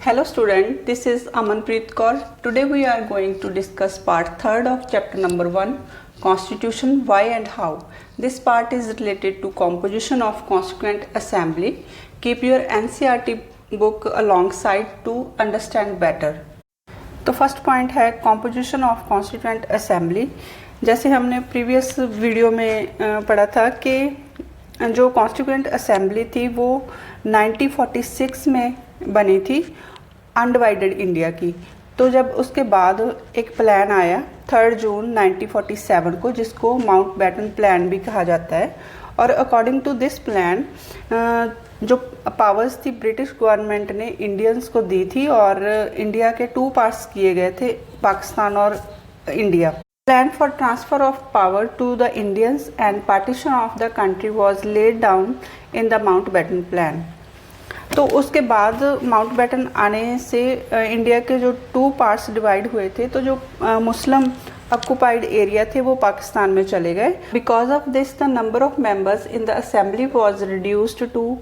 Hello student, this is Amanpreet Kaur. Today we are going to discuss part 3rd of chapter number 1, Constitution, Why and How. This part is related to composition of Constituent Assembly. Keep your NCERT book alongside to understand better. तो first point है composition of constituent assembly. जैसे हमने previous video में पढ़ा था कि जो constituent assembly थी वो 1946 में बनी थी अनडिवाइडेड इंडिया की। तो जब उसके बाद एक प्लान आया 3 जून 1947 को, जिसको माउंटबेटन प्लान भी कहा जाता है। और अकॉर्डिंग टू दिस प्लान जो पावर्स थी ब्रिटिश गवर्नमेंट ने इंडियंस को दी थी और इंडिया के 2 पार्ट्स किए गए थे, पाकिस्तान और India. Plan for transfer of power to the Indians and partition of the country was laid down in the Mountbatten plan. तो उसके बाद माउंटबेटन आने से इंडिया के जो 2 पार्ट्स डिवाइड हुए थे, तो जो मुस्लिम ऑक्यूपाइड एरिया थे वो पाकिस्तान में चले गए। Because of this the number of members in the assembly was reduced to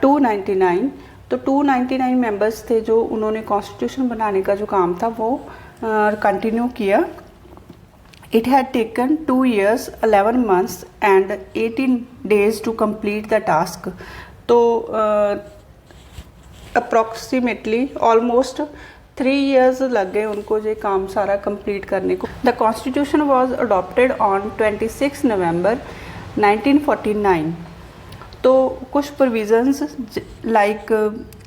299। तो 299 मेंबर्स थे जो उन्होंने कॉन्स्टिट्यूशन बनाने का जो काम था वो कंटिन्यू किया। It had taken 2 years 11 months and 18 days to complete the task. तो अप्रॉक्सीमेटली ऑलमोस्ट 3 years लग गए उनको ये काम सारा कंप्लीट करने को। The constitution was adopted on 26 November 1949। तो कुछ provisions like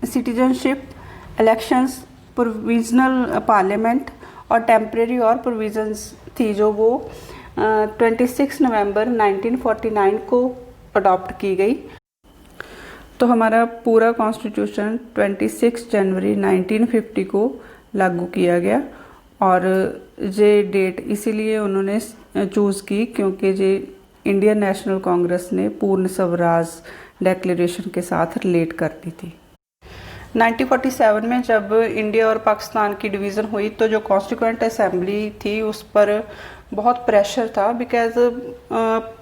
citizenship, elections, provisional parliament और टेम्परेरी और प्रोविजंस थी जो वो 26 November 1949 को अडॉप्ट की गई। तो हमारा पूरा कॉन्स्टिट्यूशन 26 जनवरी 1950 को लागू किया गया। और ये डेट इसीलिए उन्होंने चूज़ की क्योंकि ये इंडियन नेशनल कांग्रेस ने पूर्ण स्वराज डिक्लेरेशन के साथ रिलेट करती थी। 1947 में जब इंडिया और पाकिस्तान की डिवीज़न हुई तो जो कॉन्स्टिट्यूएंट असेंबली थी उस पर बहुत प्रेशर था, बिकॉज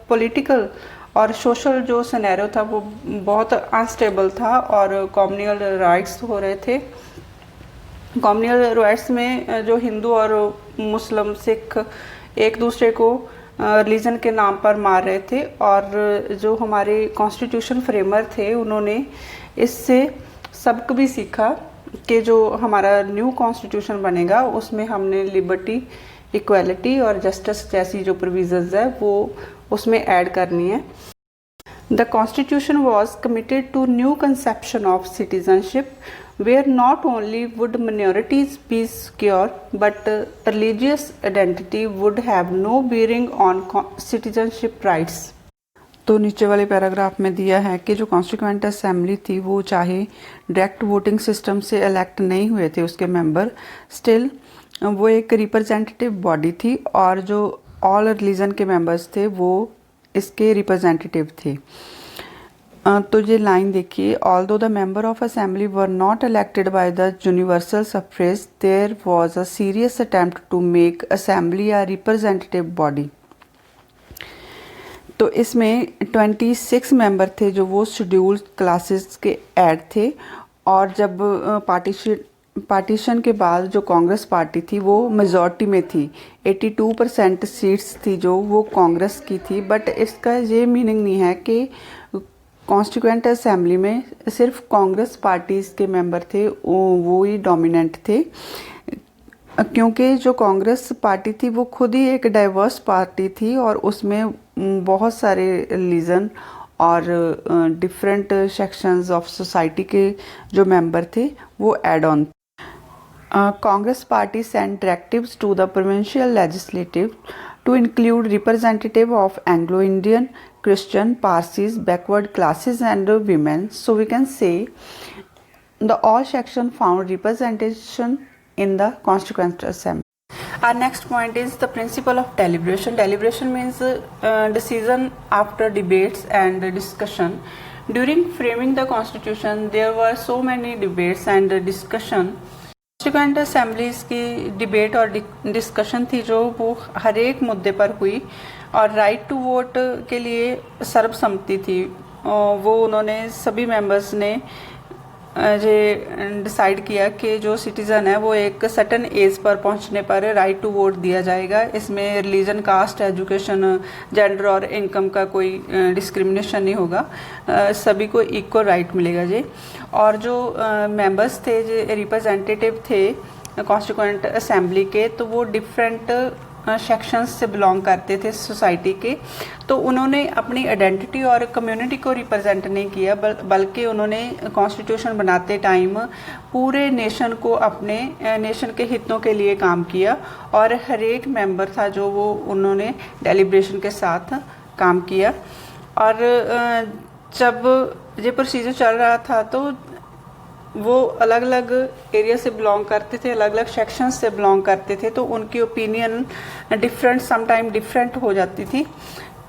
पॉलिटिकल और सोशल जो सिनेरियो था वो बहुत अनस्टेबल था और कॉम्युनल राइट्स हो रहे थे। कॉम्युनल राइट्स में जो हिंदू और मुस्लिम सिख एक दूसरे को रिलीजन के नाम पर मार रहे थे। और जो हमारे कॉन्स्टिट्यूशन फ्रेमर थे उन्होंने इससे सबक भी सीखा कि जो हमारा न्यू कॉन्स्टिट्यूशन बनेगा उसमें हमने लिबर्टी, इक्वालिटी और जस्टिस जैसी जो प्रोविजंस है वो उसमें ऐड करनी है। The constitution was committed to new conception of citizenship where not only would minorities be secure but religious identity would have no bearing on citizenship rights। तो नीचे वाले पैराग्राफ में दिया है कि जो कॉन्स्टिट्यूएंट असेंबली थी वो चाहे डायरेक्ट वोटिंग सिस्टम से इलेक्ट नहीं हुए थे उसके मेंबर, स्टिल वो एक रिप्रेजेंटेटिव बॉडी थी और जो ऑल रिलीजन के मेंबर्स थे वो इसके रिप्रेजेंटेटिव थे। तो ये लाइन देखिए, although the member of assembly were not elected by the universal suffrage there was a serious attempt to make assembly a representative body. तो इसमें 26 मेंबर थे जो वो शेड्यूल्ड क्लासेस के ऐड थे। और जब पार्टीशन के बाद जो कांग्रेस पार्टी थी वो मेजॉरिटी में थी, 82% सीट्स थी जो वो कांग्रेस की थी। बट इसका ये मीनिंग नहीं है कि कॉन्स्टिट्यूएंट असेंबली में सिर्फ कांग्रेस पार्टीज़ के मेंबर थे वो ही डोमिनेंट थे, क्योंकि जो कांग्रेस पार्टी थी वो खुद ही एक डाइवर्स पार्टी थी और उसमें बहुत सारे रिलीजन और डिफरेंट सेक्शंस ऑफ सोसाइटी के जो मेंबर थे वो add on. Congress party sent directives to the provincial legislative to include representative of Anglo Indian, Christian, Parsis, backward classes and women। So we can say the all section found representation in the Constituent Assembly. Our next point is the principle of deliberation. Deliberation means decision after debates and discussion. During framing the constitution, there were so many debates and discussion. Constituent assemblies की debate और discussion थी जो वो हर एक मुद्दे पर हुई और राइट टू वोट के लिए सर्वसम्मति थी। वो उन्होंने सभी मेंबर्स ने ये डिसाइड किया कि जो सिटीज़न है वो एक सर्टन एज पर पहुंचने पर राइट टू वोट दिया जाएगा। इसमें रिलीजन, कास्ट, एजुकेशन, जेंडर और इनकम का कोई डिस्क्रिमिनेशन नहीं होगा, सभी को इक्वल राइट मिलेगा जी। और जो मेंबर्स थे, जो रिप्रेजेंटेटिव थे कॉन्स्टिट्यूएंट असेंबली के, तो वो डिफरेंट सेक्शंस से बिलोंग करते थे सोसाइटी के। तो उन्होंने अपनी आइडेंटिटी और कम्युनिटी को रिप्रेजेंट नहीं किया, बल्कि उन्होंने कॉन्स्टिट्यूशन बनाते टाइम पूरे नेशन को, अपने नेशन के हितों के लिए काम किया। और हर एक मेंबर था जो वो उन्होंने डेलिब्रेशन के साथ काम किया। और जब ये प्रोसीजर चल रहा था तो वो अलग अलग एरिया से बिलोंग करते थे, अलग अलग सेक्शंस से बिलोंग करते थे, तो उनकी ओपिनियन डिफरेंट, समटाइम डिफरेंट हो जाती थी।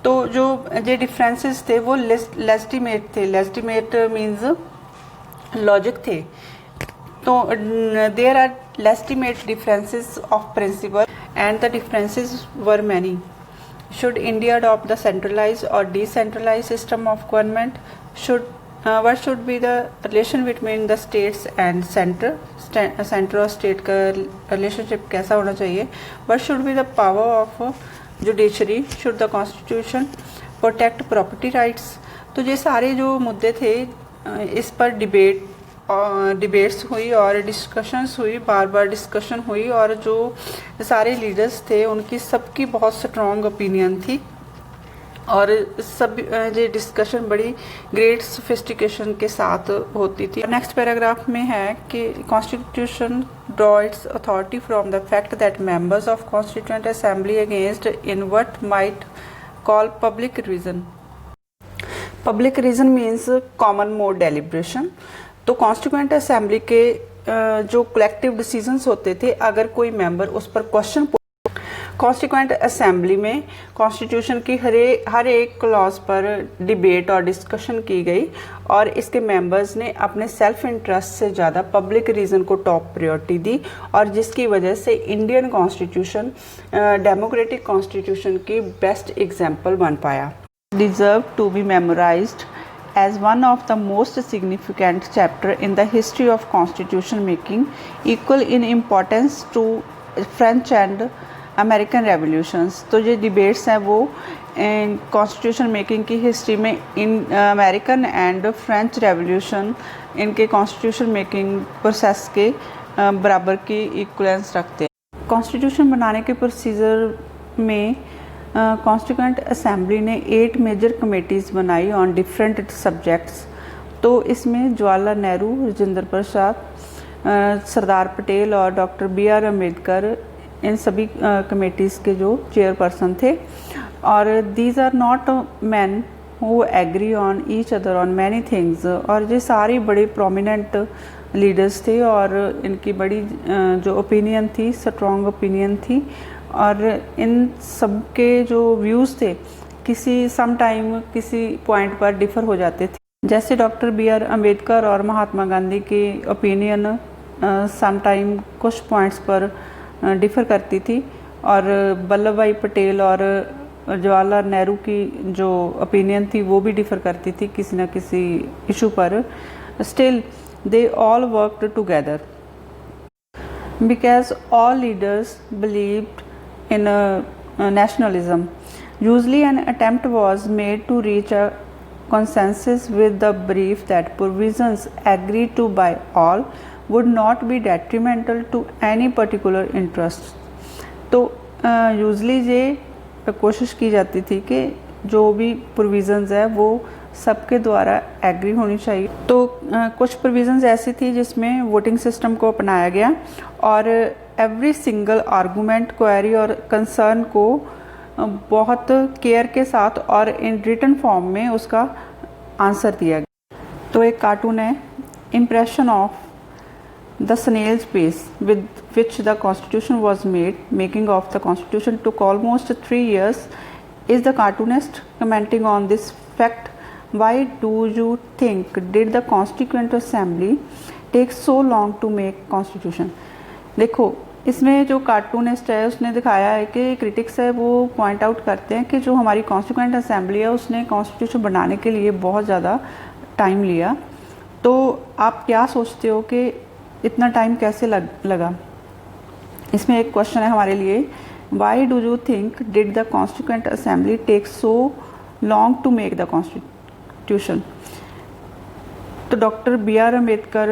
तो जो ये डिफरेंसेस थे वो लेजिटिमेट थे। लेजिटिमेट मीन्स लॉजिक थे। तो there are legitimate differences of principle and the differences were many. Should India adopt the centralise और decentralise system of government? What should be the relation between the states and center और state का relationship कैसा होना चाहिए? What should be the power of judiciary? Should the constitution protect property rights? तो ये सारे जो मुद्दे थे, इस पर डिबेट्स हुई और डिस्कशंस हुई, बार बार डिस्कशन हुई। और जो सारे लीडर्स थे उनकी सबकी बहुत स्ट्रॉन्ग ओपिनियन थी और सब ये डिस्कशन बड़ी ग्रेट सोफिस्टिकेशन के साथ होती थी। नेक्स्ट पैराग्राफ में है कि constitution draw its authority from the fact that members of constituent assembly against in what might call public reason. Public reason means common mode deliberation. तो कॉन्स्टिट्यूएंट असेंबली के जो कलेक्टिव डिसीजंस होते थे, अगर कोई मेंबर उस पर क्वेश्चन, कॉन्स्टिट्यूएंट असेंबली में कॉन्स्टिट्यूशन की हर एक क्लॉज पर डिबेट और डिस्कशन की गई और इसके मेंबर्स ने अपने सेल्फ इंटरेस्ट से ज़्यादा पब्लिक रीजन को टॉप प्रायोरिटी दी, और जिसकी वजह से इंडियन कॉन्स्टिट्यूशन डेमोक्रेटिक कॉन्स्टिट्यूशन की बेस्ट एग्जाम्पल बन पाया। Deserve to be memorised as one of the most significant chapter in the history of constitution making, equal in importance to French and American revolutions. तो ये debates हैं वो constitution making की history में in American and French revolution इनके constitution making process के बराबर की इक्वलेंस रखते हैं। कॉन्स्टिट्यूशन बनाने के प्रोसीजर में कॉन्स्टिट्यूएंट असेंबली ने 8 मेजर कमेटीज़ बनाई ऑन डिफरेंट सब्जेक्ट्स। तो इसमें जवाहरलाल नेहरू, राजेंद्र प्रसाद, सरदार पटेल और डॉक्टर BR अम्बेडकर इन सभी कमेटीज़ के जो चेयरपर्सन थे। और these are not man who agree on each other on many things. और ये सारी बड़े प्रोमिनेंट लीडर्स थे और इनकी बड़ी जो ओपिनियन थी, स्ट्रॉन्ग ओपिनियन थी। और इन सब के जो व्यूज़ थे सम टाइम किसी पॉइंट पर डिफ़र हो जाते थे। जैसे डॉक्टर BR अम्बेडकर और महात्मा गांधी की ओपिनियन सम टाइम कुछ पॉइंट्स पर डिफ़र करती थी, और वल्लभ भाई पटेल और जवाहरलाल नेहरू की जो ओपिनियन थी वो भी डिफ़र करती थी किसी न किसी इशू पर। Still they all worked together because all leaders believed in nationalism. Usually an attempt was made to reach a consensus with the belief that provisions agreed to by all would not be detrimental to any particular interest. तो usually ये कोशिश की जाती थी कि जो भी provisions है वो सबके द्वारा एग्री होनी चाहिए। तो कुछ प्रोविज़न्स ऐसी थी जिसमें वोटिंग सिस्टम को अपनाया गया और एवरी सिंगल आर्गूमेंट, क्वेरी और कंसर्न को बहुत केयर के साथ और इन रिटन फॉर्म में उसका आंसर दिया गया। तो एक कार्टून है, impression of the snail's pace with which the constitution was made, making of the constitution took almost 3 years. Is the cartoonist commenting on this fact? Why do you think did the Constituent Assembly take so long to make Constitution? देखो, इसमें जो cartoonist है उसने दिखाया है कि critics है वो पॉइंट आउट करते हैं कि जो हमारी कॉन्स्टिट्यूएंट असेंबली है उसने कॉन्स्टिट्यूशन बनाने के लिए बहुत ज़्यादा टाइम लिया। तो आप क्या सोचते हो कि इतना टाइम कैसे लगा? इसमें एक क्वेश्चन है हमारे लिए, why do you think did the constituent assembly take so long to make the constitution? तो doctor B R Ambedkar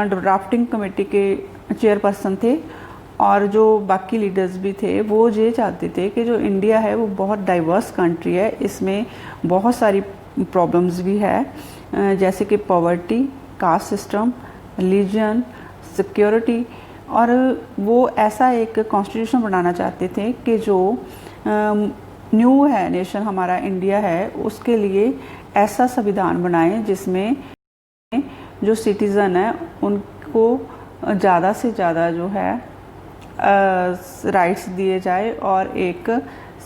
drafting committee के चेयरपर्सन थे और जो बाकी लीडर्स भी थे वो ये चाहते थे कि जो इंडिया है वो बहुत डाइवर्स कंट्री है, इसमें बहुत सारी प्रॉब्लम्स भी है जैसे कि poverty, caste system, religion, security, और वो ऐसा एक कॉन्स्टिट्यूशन बनाना चाहते थे कि जो न्यू है नेशन हमारा इंडिया है उसके लिए ऐसा संविधान बनाए जिसमें जो सिटीज़न है उनको ज़्यादा से ज़्यादा जो है राइट्स दिए जाए और एक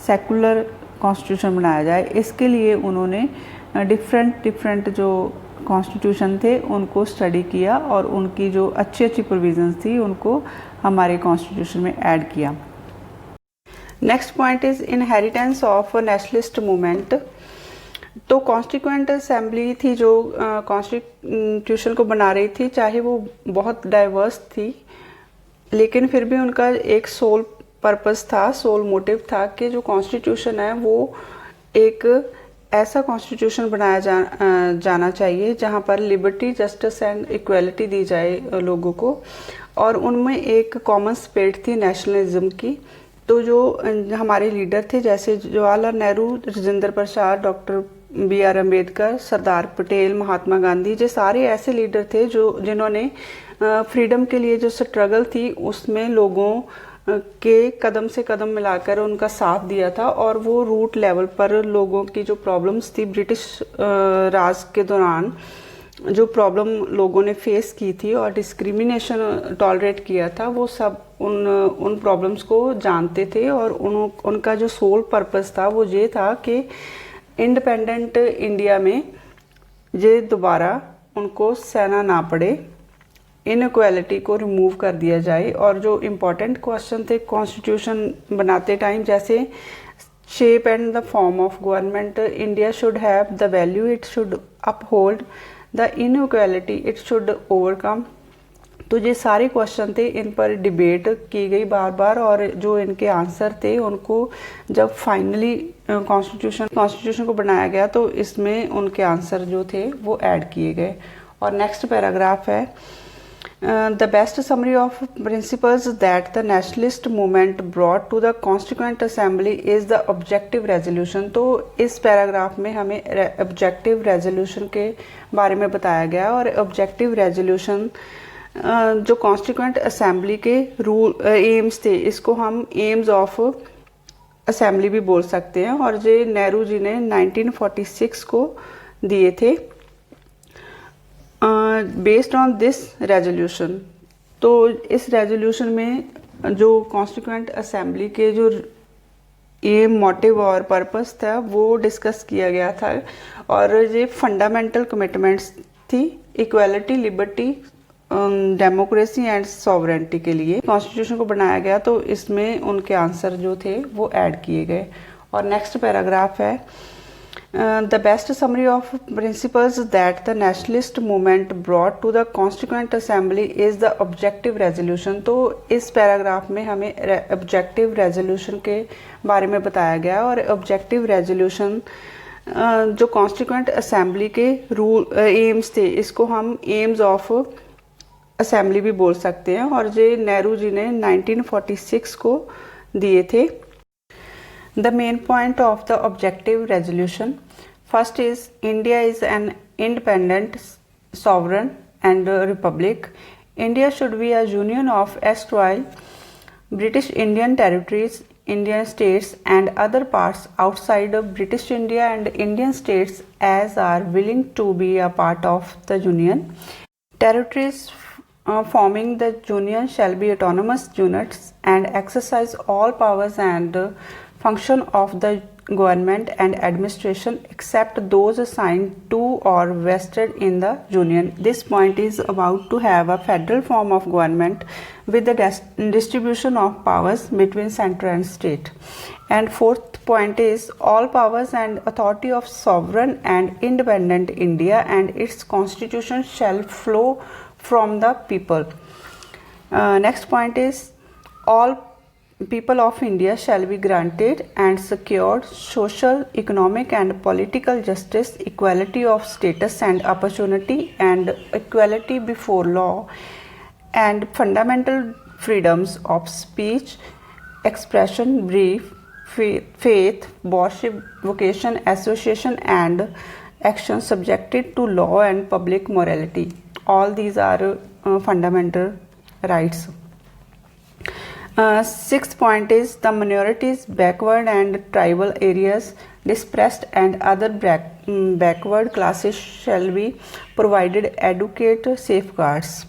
सेकुलर कॉन्स्टिट्यूशन बनाया जाए। इसके लिए उन्होंने डिफरेंट जो कॉन्स्टिट्यूशन थे उनको स्टडी किया और उनकी जो अच्छी प्रोविजंस थी उनको हमारे कॉन्स्टिट्यूशन में ऐड किया। Next point is inheritance of nationalist movement. तो कॉन्स्टिट्यूएंट असेंबली थी जो कॉन्स्टिट्यूशन को बना रही थी, चाहे वो बहुत डाइवर्स थी लेकिन फिर भी उनका एक सोल पर्पस था, सोल मोटिव था कि जो कॉन्स्टिट्यूशन है वो एक ऐसा कॉन्स्टिट्यूशन बनाया जाना चाहिए जहाँ पर लिबर्टी, जस्टिस एंड इक्वलिटी दी जाए लोगों को, और उनमें एक कॉमन स्पिरिट थी नेशनलिज्म की। तो जो हमारे लीडर थे जैसे Jawaharlal Nehru, Rajendra Prasad, doctor B R Ambedkar, Sardar Patel, Mahatma Gandhi, ये सारे ऐसे लीडर थे जिन्होंने फ्रीडम के लिए जो स्ट्रगल थी उसमें लोगों के कदम से कदम मिलाकर उनका साथ दिया था, और वो रूट लेवल पर लोगों की जो प्रॉब्लम्स थी ब्रिटिश राज के दौरान, जो प्रॉब्लम लोगों ने फेस की थी और डिस्क्रिमिनेशन टॉलरेट किया था, वो सब उन प्रॉब्लम्स को जानते थे। और उनका जो सोल पर्पस था वो ये था कि इंडिपेंडेंट इंडिया में ये दोबारा उनको सहना ना पड़े, इनइक्वालिटी को रिमूव कर दिया जाए। और जो इम्पोर्टेंट क्वेश्चन थे कॉन्स्टिट्यूशन बनाते टाइम, जैसे shape and the form of government, India should have the value it should uphold, the inequality it should overcome. तो ये सारे क्वेश्चन थे, इन पर डिबेट की गई बार बार, और जो इनके आंसर थे उनको जब फाइनली कॉन्स्टिट्यूशन को बनाया गया तो इसमें उनके आंसर जो थे वो ऐड किए गए। और नेक्स्ट पैराग्राफ है, the best summary of principles that the nationalist movement brought to the Constituent Assembly is the objective resolution। तो इस पैराग्राफ में हमें objective resolution के बारे में बताया गया, और objective resolution जो Constituent Assembly के रूल एम्स थे, इसको हम एम्स ऑफ असेंबली भी बोल सकते हैं, और ये नेहरू जी ने 1946 को दिए थे बेस्ड ऑन दिस रेजोल्यूशन। तो इस रेजोल्यूशन में जो कॉन्स्टिट्यूएंट असेंबली के जो एम, मोटिव और पर्पस था वो डिस्कस किया गया था, और ये फंडामेंटल कमिटमेंट्स थी equality, liberty, democracy and sovereignty के लिए कॉन्स्टिट्यूशन को बनाया गया। तो इसमें उनके आंसर जो थे वो ऐड किए गए। और नेक्स्ट पैराग्राफ है, the best summary of principles that the nationalist movement brought to the Constituent Assembly is the objective resolution। तो इस पैराग्राफ में हमें objective resolution के बारे में बताया गया, और objective resolution जो Constituent Assembly के रूल एम्स थे, इसको हम एम्स ऑफ असेंबली भी बोल सकते हैं, और ये नेहरू जी ने 1946 को दिए थे। The main point of the objective resolution, first is India is an independent, sovereign and republic. India should be a union of erstwhile British Indian territories, Indian states and other parts outside of British India and Indian states as are willing to be a part of the union. Territories forming the union shall be autonomous units and exercise all powers and function of the government and administration except those assigned to or vested in the union. This point is about to have a federal form of government with the distribution of powers between center and state. And fourth point is all powers and authority of sovereign and independent India and its constitution shall flow from the people. Next point is all people of India shall be granted and secured social, economic and political justice, equality of status and opportunity and equality before law and fundamental freedoms of speech, expression, belief, faith, worship, vocation, association and action subjected to law and public morality. All these are fundamental rights. Sixth point is the minorities, backward and tribal areas, dispersed and other backward classes shall be provided adequate safeguards.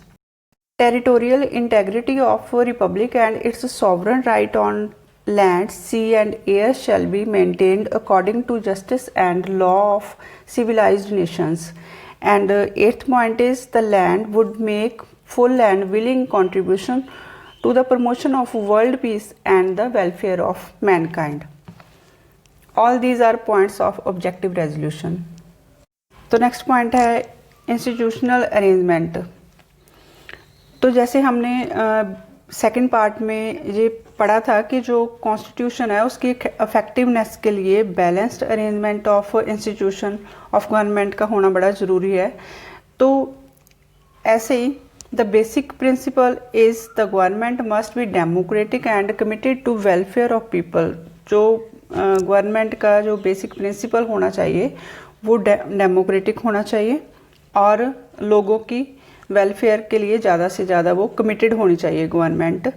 Territorial integrity of republic and its sovereign right on land, sea and air shall be maintained according to justice and law of civilized nations. And eighth point is the land would make full and willing contribution to the promotion of world peace and the welfare of mankind. All these are points of objective resolution. तो next point है institutional arrangement. तो जैसे हमने second part में ये पढ़ा था कि जो कॉन्स्टिट्यूशन है उसकी इफेक्टिवनेस के लिए balanced arrangement of institution of government का होना बड़ा ज़रूरी है। तो ऐसे ही The basic principle is the government must be democratic and committed to welfare of people. जो गवर्नमेंट का जो बेसिक प्रिंसिपल होना चाहिए वो डेमोक्रेटिक होना चाहिए और लोगों की वेलफेयर के लिए ज़्यादा से ज़्यादा वो कमिटेड होनी चाहिए गवर्नमेंट।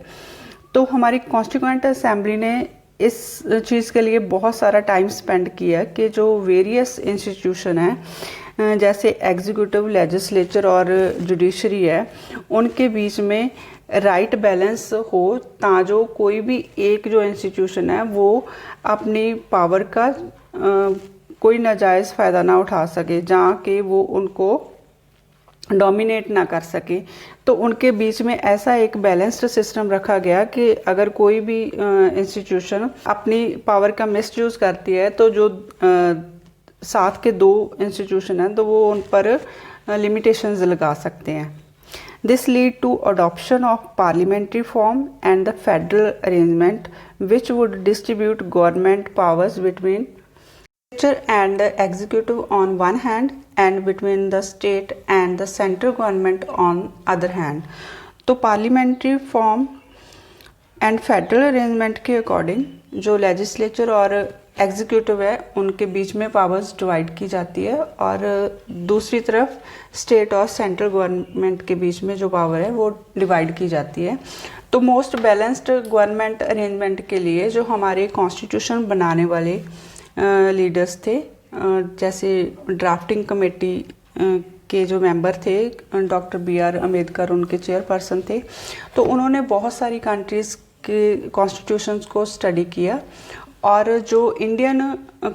तो हमारी कॉन्स्टिट्यूएंट असेंबली ने इस चीज़ के लिए बहुत सारा टाइम स्पेंड किया कि जो वेरियस इंस्टीट्यूशन है जैसे एग्जीक्यूटिव, लेजिस्लेचर और जुडिशरी है उनके बीच में राइट बैलेंस हो ताजो कोई भी एक जो इंस्टीट्यूशन है वो अपनी पावर का कोई नाजायज़ फ़ायदा ना उठा सके, जहाँ के वो उनको डोमिनेट ना कर सके। तो उनके बीच में ऐसा एक बैलेंस्ड सिस्टम रखा गया कि अगर कोई भी इंस्टीट्यूशन अपनी पावर का मिसयूज़ करती है तो जो साथ के दो इंस्टीट्यूशन हैं तो वो उन पर लिमिटेशंस लगा सकते हैं। This lead to adoption of parliamentary form and the federal arrangement which would distribute government powers between and the executive on one hand and between the state and the central government on other hand। तो parliamentary form and federal arrangement के according जो legislature और executive है उनके बीच में powers divide की जाती है और दूसरी तरफ स्टेट और सेंट्रल गवर्नमेंट के बीच में जो पावर है वो डिवाइड की जाती है। तो मोस्ट बैलेंस्ड गवर्नमेंट अरेंजमेंट के लिए जो हमारे कॉन्स्टिट्यूशन बनाने वाले लीडर्स थे, जैसे ड्राफ्टिंग कमेटी के जो मेंबर थे डॉक्टर BR अम्बेडकर उनके चेयरपर्सन थे, तो उन्होंने बहुत सारी कंट्रीज़ के कॉन्स्टिट्यूशंस को स्टडी किया और जो इंडियन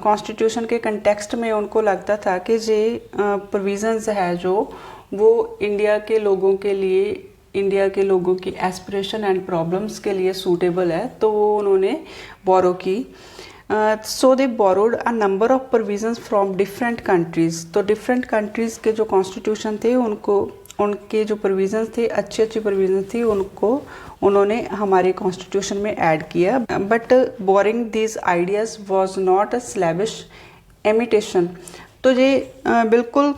कॉन्स्टिट्यूशन के कंटेक्स्ट में उनको लगता था कि ये प्रोविज़न्स है जो वो इंडिया के लोगों के लिए, इंडिया के लोगों की एस्पिरेशन एंड प्रॉब्लम्स के लिए सूटेबल है, तो वो उन्होंने बोरो की। So they borrowed a number of provisions from different countries. तो डिफरेंट कंट्रीज़ के जो कॉन्स्टिट्यूशन थे उनको उनके जो प्रोविजंस थे अच्छी प्रोविजंस थी उनको उन्होंने हमारे कॉन्स्टिट्यूशन में ऐड किया। But borrowing these ideas was not a slavish imitation. तो ये बिल्कुल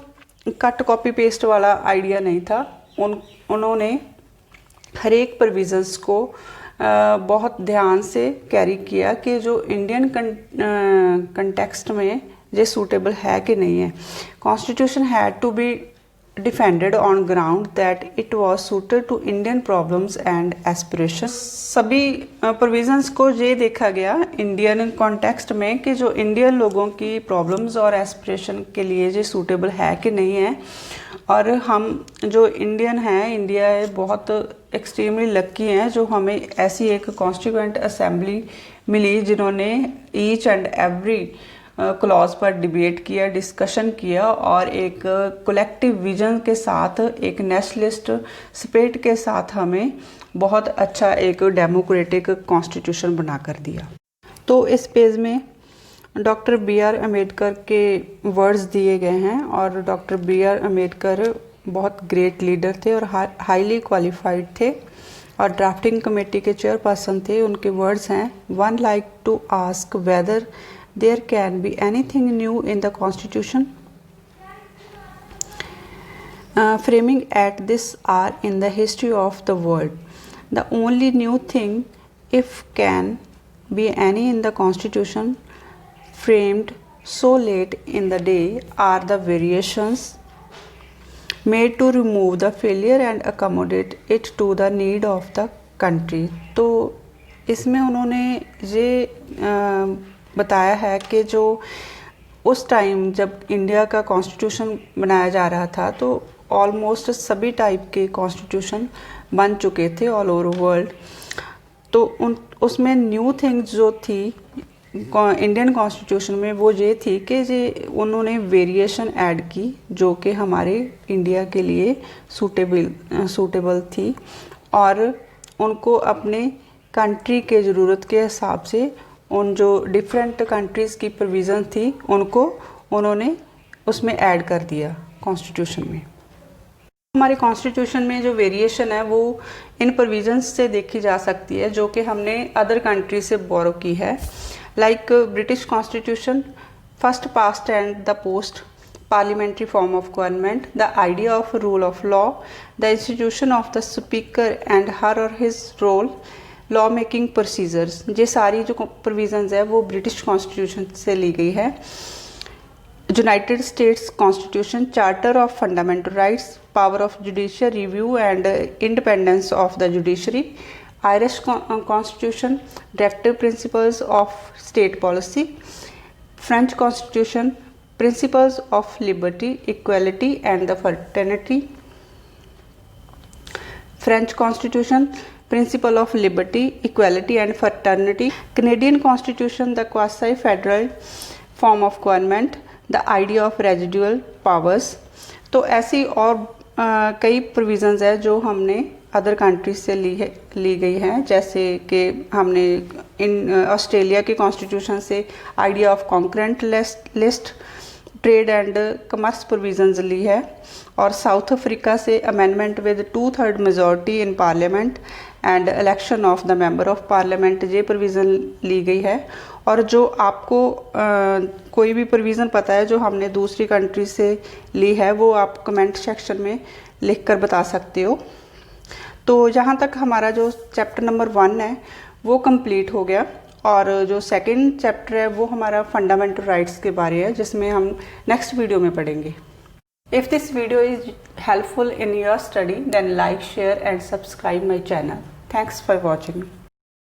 कट कॉपी पेस्ट वाला आइडिया नहीं था। उन्होंने हर एक प्रोविजंस को बहुत ध्यान से कैरी किया कि जो इंडियन कंटेक्स्ट में ये सूटेबल है कि नहीं है। Constitution had to be defended on ground that it was suited to Indian problems and aspirations। सभी प्रोविजंस को ये देखा गया इंडियन कॉन्टेक्स्ट में कि जो इंडियन लोगों की प्रॉब्लम्स और एस्पिरेशन के लिए ये सूटेबल है कि नहीं है। और हम जो इंडियन हैं, इंडिया बहुत एक्सट्रीमली लकी हैं जो हमें ऐसी एक कॉन्स्टिट्यूएंट असेंबली मिली जिन्होंने ईच एंड एवरी क्लॉज पर डिबेट किया, डिस्कशन किया और एक कलेक्टिव विजन के साथ, एक नेशनलिस्ट स्पिरिट के साथ हमें बहुत अच्छा एक डेमोक्रेटिक कॉन्स्टिट्यूशन बना कर दिया। तो इस पेज में डॉक्टर बी.आर. अम्बेडकर के वर्ड्स दिए गए हैं और डॉक्टर बी.आर. अम्बेडकर बहुत ग्रेट लीडर थे और हाईली क्वालिफाइड थे और ड्राफ्टिंग कमेटी के चेयरपर्सन थे। उनके वर्ड्स हैं, one like to ask whether there can be anything new in the constitution framing at this hour in the history of the world. The only new thing, if can be any, in the constitution framed so late in the day are the variations made to remove the failure and accommodate it to the need of the country। तो इसमें उन्होंने ये बताया है कि जो उस time जब इंडिया का कॉन्स्टिट्यूशन बनाया जा रहा था तो ऑलमोस्ट सभी टाइप के कॉन्स्टिट्यूशन बन चुके थे ऑल ओवर वर्ल्ड। तो उसमें न्यू थिंग्स जो थी इंडियन कॉन्स्टिट्यूशन में वो ये थी कि ये उन्होंने वेरिएशन ऐड की जो कि हमारे इंडिया के लिए सूटेबल थी और उनको अपने कंट्री के ज़रूरत के हिसाब से उन जो डिफरेंट कंट्रीज़ की प्रोविज़न थी उनको उन्होंने उसमें ऐड कर दिया कॉन्स्टिट्यूशन में। हमारे कॉन्स्टिट्यूशन में जो वेरिएशन है वो इन प्रोविज़न्स से देखी जा सकती है जो कि हमने अदर कंट्री से बोरो की है। Like British constitution, first past and the post, parliamentary form of government, the idea of rule of law, the institution of the speaker and her or his role, law making procedures. ये सारी जो provisions है वो British constitution से ली गई है। United states constitution, charter of fundamental rights, power of judicial review and independence of the judiciary. Irish constitution, directive principles of state policy. French constitution, principles of liberty, equality and the fraternity. French constitution, principle of liberty, equality and fraternity. Canadian constitution, the quasi-federal form of government, the idea of residual powers। तो ऐसी और कई provisions है जो हमने other countries से ली गई हैं, जैसे कि हमने इन ऑस्ट्रेलिया के कॉन्स्टिट्यूशन से idea of concurrent list, trade and commerce provisions ली है और साउथ अफ्रीका से amendment with 2/3 majority in parliament and election of the member of parliament, ये प्रोविज़न ली गई है। और जो आपको कोई भी प्रोविज़न पता है जो हमने दूसरी कंट्री से ली है वो आप कमेंट सेक्शन में लिख कर बता सकते हो। तो यहाँ तक हमारा जो चैप्टर नंबर 1 है वो कंप्लीट हो गया और जो सेकंड चैप्टर है वो हमारा फंडामेंटल राइट्स के बारे है जिसमें हम नेक्स्ट वीडियो में पढ़ेंगे। If this video is helpful in your study, then like, share and subscribe my channel. Thanks for watching.